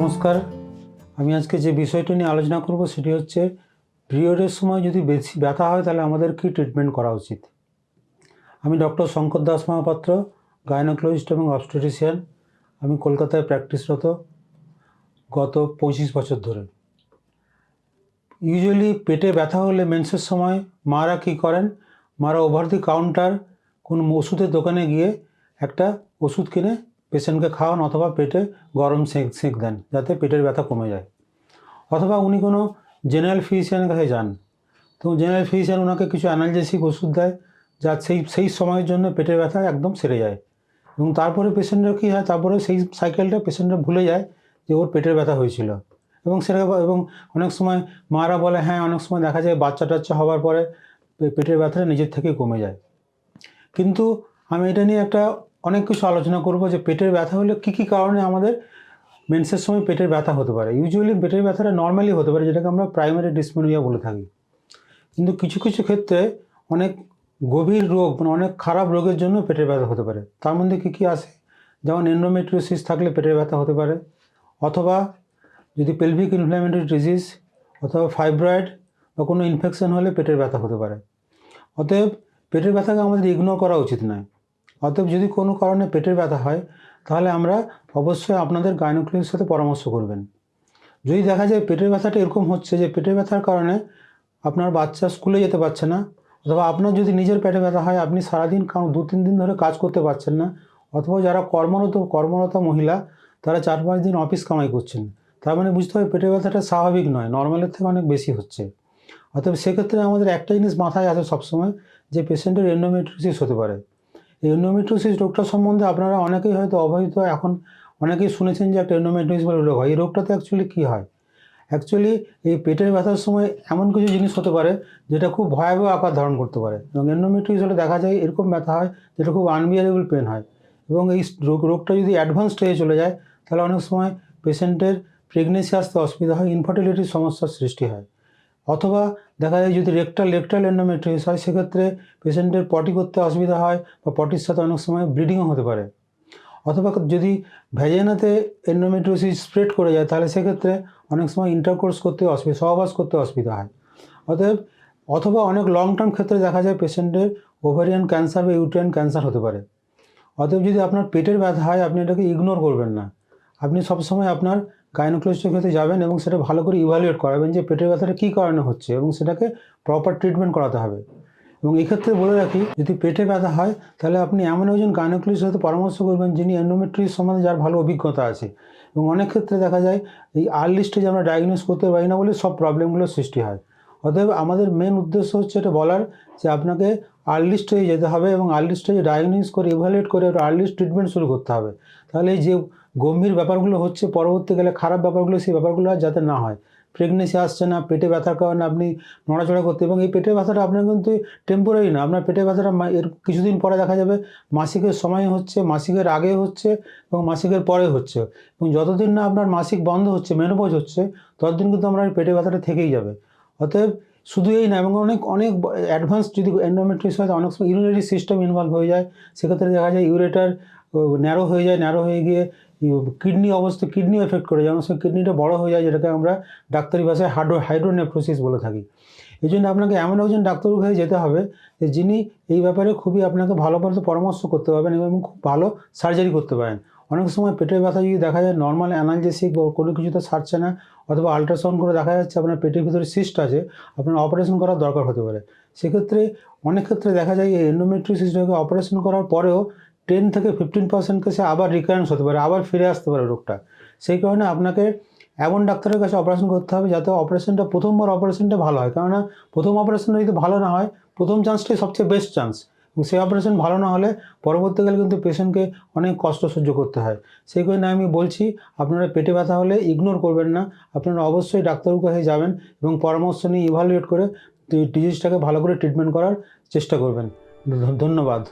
নমস্কার। আমি আজকে যে বিষয়টি নিয়ে আলোচনা করব সেটি হচ্ছে পিরিয়ডের সময় যদি বেশি ব্যথা হয় তাহলে আমাদের কী ট্রিটমেন্ট করা উচিত। আমি ডক্টর শঙ্কর দাস মহাপাত্র, গাইনোকোলজিস্ট এবং অবস্টেট্রিশিয়ান। আমি কলকাতায় প্র্যাকটিসরত গত 25 বছর ধরে। ইউজুয়ালি পেটে ব্যথা হলে মেন্সের সময় মারা কী করেন, মারা ওভার দি কাউন্টার কোনো ওষুধের দোকানে গিয়ে একটা ওষুধ কিনে পেশেন্টকে খাওয়ান অথবা পেটে গরম সেঁক দেন যাতে পেটের ব্যথা কমে যায়। অথবা উনি কোনো জেনারেল ফিজিশিয়ানের কাছে যান, তো জেনারেল ফিজিশিয়ান ওনাকে কিছু অ্যানালজেসিক ওষুধ দেয় যা সেই সময়ের জন্য পেটের ব্যথা একদম সেরে যায়। এবং তারপরে পেশেন্টের কী হয়, তারপরে সেই সাইকেলটা পেশেন্টরা ভুলে যায় যে ওর পেটের ব্যথা হয়েছিল। এবং অনেক সময় মারা বলে, হ্যাঁ অনেক সময় দেখা যায় বাচ্চা টাচ্চা হওয়ার পরে পেটের ব্যথাটা নিজের থেকেই কমে যায়। কিন্তু আমি এটা নিয়ে অনেক কিছু আলোচনা করব যে পেটের ব্যথা হলে কী কী কারণে আমাদের মেন্সের সময় পেটের ব্যথা হতে পারে। ইউজুয়ালি পেটের ব্যথাটা নর্মালি হতে পারে, যেটাকে আমরা প্রাইমারি ডিসমেনোরিয়া বলে থাকি। কিন্তু কিছু কিছু ক্ষেত্রে অনেক গভীর রোগ, মানে অনেক খারাপ রোগের জন্য পেটের ব্যথা হতে পারে। তার মধ্যে কী কী আসে, যেমন এন্ডোমেট্রিওসিস থাকলে পেটের ব্যথা হতে পারে, অথবা যদি পেলভিক ইনফ্ল্যামেটরি ডিজিজ অথবা ফাইব্রয়েড বা কোনো ইনফেকশন হলে পেটের ব্যথা হতে পারে। অতএব পেটের ব্যথাকে আমাদের ইগনোর করা উচিত নয়। অতএব যদি কোনো কারণে পেটের ব্যথা হয় তাহলে আমরা অবশ্যই আপনাদের গাইনোকোলজিস্টের সাথে পরামর্শ করবেন। যদি দেখা যায় পেটের ব্যথাটা এরকম হচ্ছে যে পেটের ব্যথার কারণে আপনার বাচ্চা স্কুলে যেতে পারছে না, অথবা আপনার যদি নিজের পেটে ব্যথা হয় আপনি সারাদিন 2-3 দিন ধরে কাজ করতে পারছেন না, অথবা যারা কর্মরত মহিলা তারা 4-5 দিন অফিস কামাই করছেন, তার মানে বুঝতে হবে পেটের ব্যথাটা স্বাভাবিক নয়, নর্মালের থেকে অনেক বেশি হচ্ছে। অতএব সেক্ষেত্রে আমাদের একটা জিনিস মাথায় আসে সবসময় যে পেশেন্টের এন্ডোমেট্রিওসিস হতে পারে। এই এন্ডোমেট্রিওসিস রোগটা সম্বন্ধে আপনারা অনেকেই হয়তো অবহিত, এখন অনেকেই শুনেছেন যে একটা এন্ডোমেট্রিওসিস বলে রোগ হয়। এই রোগটাতে অ্যাকচুয়ালি কী হয়, অ্যাকচুয়ালি এই পেটের ব্যথার সময় এমন কিছু জিনিস হতে পারে যেটা খুব ভয়াবহ আকার ধারণ করতে পারে। এবং এন্ডোমেট্রিওসিস হলে দেখা যায় এরকম ব্যথা হয় যেটা খুব আনবিয়ারেবল পেন হয়। এবং এই রোগটা যদি অ্যাডভান্স স্টেজে চলে যায় তাহলে অনেক সময় পেশেন্টের প্রেগনেন্সি আসতে অসুবিধা হয়, ইনফার্টিলিটির সমস্যার সৃষ্টি হয়। অথবা দেখা যায় যদি রেকটাল এন্ডোমেট্রিওসিস হয় সেক্ষেত্রে পেশেন্টের পটি করতে অসুবিধা হয় বা পটির সাথে অনেক সময় ব্লিডিংও হতে পারে। অথবা যদি ভ্যাজাইনাতে এন্ডোমেট্রিওসিস স্প্রেড করে যায় তাহলে সেক্ষেত্রে অনেক সময় ইন্টারকোর্স করতে অসুবিধা, সহবাস করতে অসুবিধা হয়। অথবা অনেক লং টার্ম ক্ষেত্রে দেখা যায় পেশেন্টের ওভারিয়ান ক্যান্সার বা ইউটেরাইন ক্যান্সার হতে পারে। অতএব যদি আপনার পেটের ব্যথা হয় আপনি এটাকে ইগনোর করবেন না, আপনি সবসময় আপনার গাইনোকোলজিস্টের কাছে যাবেন এবং সেটা ভালো করে ইভ্যালুয়েট করাবেন যে পেটের ব্যথাটা কী কারণে হচ্ছে এবং সেটাকে প্রপার ট্রিটমেন্ট করাতে হবে। এবং এক্ষেত্রে বলে রাখি, যদি পেটে ব্যথা হয় তাহলে আপনি এমন একজন গাইনোকোলজিস্টের সাথে পরামর্শ করবেন যিনি এন্ডোমেট্রিওসিস সম্বন্ধে যার ভালো অভিজ্ঞতা আছে। এবং অনেক ক্ষেত্রে দেখা যায় এই আর্লি স্টেজে আমরা ডায়াগনোস করতে পারি না বলে সব প্রবলেমগুলোর সৃষ্টি হয়। অতএব আমাদের মেন উদ্দেশ্য হচ্ছে এটা বলার যে আপনাকে আর্লি স্টেজে যেতে হবে এবং আর্লি স্টেজে ডায়াগনোস করে ইভ্যালুয়েট করে আর্লি ট্রিটমেন্ট শুরু করতে হবে। তাহলে এই যে গম্ভীর ব্যাপারগুলো হচ্ছে পরবর্তীকালে খারাপ ব্যাপারগুলো, সেই ব্যাপারগুলো আর যাতে না হয়। প্রেগনেন্সি আসছে না, পেটে ব্যথার কারণে আপনি নড়াচড়া করতে, এবং এই পেটের ব্যথাটা আপনার কিন্তু টেম্পোরারি না, আপনার পেটের ব্যথাটা এর কিছুদিন পরে দেখা যাবে মাসিকের সময় হচ্ছে, মাসিকের আগে হচ্ছে এবং মাসিকের পরে হচ্ছে। এবং যতদিন না আপনার মাসিক বন্ধ হচ্ছে, মেনোপজ হচ্ছে, ততদিন কিন্তু আপনার পেটের ব্যথাটা থেকেই যাবে। অতএব শুধু এই না, এবং অনেক অ্যাডভান্স যদি এন্ডোমেট্রিওসিস হয় অনেক সময় ইউরিনারি সিস্টেম ইনভলভ হয়ে যায়, সেক্ষেত্রে দেখা যায় ইউরেটার ন্যারো হয়ে যায়, ন্যারো হয়ে গিয়ে কিডনিও এফেক্ট করে যায়, অনেক সময় কিডনিটা বড় হয়ে যায়, যেটাকে আমরা ডাক্তারি ভাষায় হাইড্রোনেফ্রোসিস বলে থাকি। এই জন্য আপনাকে এমন একজন ডাক্তারের কাছে যেতে হবে যে যিনি এই ব্যাপারে খুবই আপনাকে ভালোভাবে পরামর্শ করতে পারবেন এবং খুব ভালো সার্জারি করতে পারেন। অনেক সময় পেটের ব্যথা যদি দেখা যায় নর্মাল অ্যানালজেসিক বা কোনো কিছুতে সারছে না, অথবা আল্ট্রাসাউন্ড করে দেখা যাচ্ছে আপনার পেটের ভিতরে সিস্ট আছে, আপনার অপারেশন করার দরকার হতে পারে। সেক্ষেত্রে অনেক ক্ষেত্রে দেখা যায় এই এন্ডোমেট্রিওসিসটাকে অপারেশন করার পরেও 10 থেকে 15% কেসে আবার রিকারেন্স হতে পারে, আবার ফিরে আসতে পারে রোগটা। সেই কারণে আপনাকে এমন ডাক্তারের কাছে অপারেশন করতে হবে যাতে প্রথমবার অপারেশনটা ভালো হয়। কেননা প্রথম অপারেশনটা যদি ভালো না হয়, প্রথম চান্সটাই সবচেয়ে বেস্ট চান্স, এবং সেই অপারেশন ভালো না হলে পরবর্তীকালে কিন্তু পেশেন্টকে অনেক কষ্ট সহ্য করতে হয়। সেই কারণে আমি বলছি, আপনারা পেটে ব্যথা হলে ইগনোর করবেন না, আপনারা অবশ্যই ডাক্তারের কাছে যাবেন এবং পরামর্শ নিয়ে ইভ্যালুয়েট করে ডিজিজটাকে ভালো করে ট্রিটমেন্ট করার চেষ্টা করবেন। ধন্যবাদ।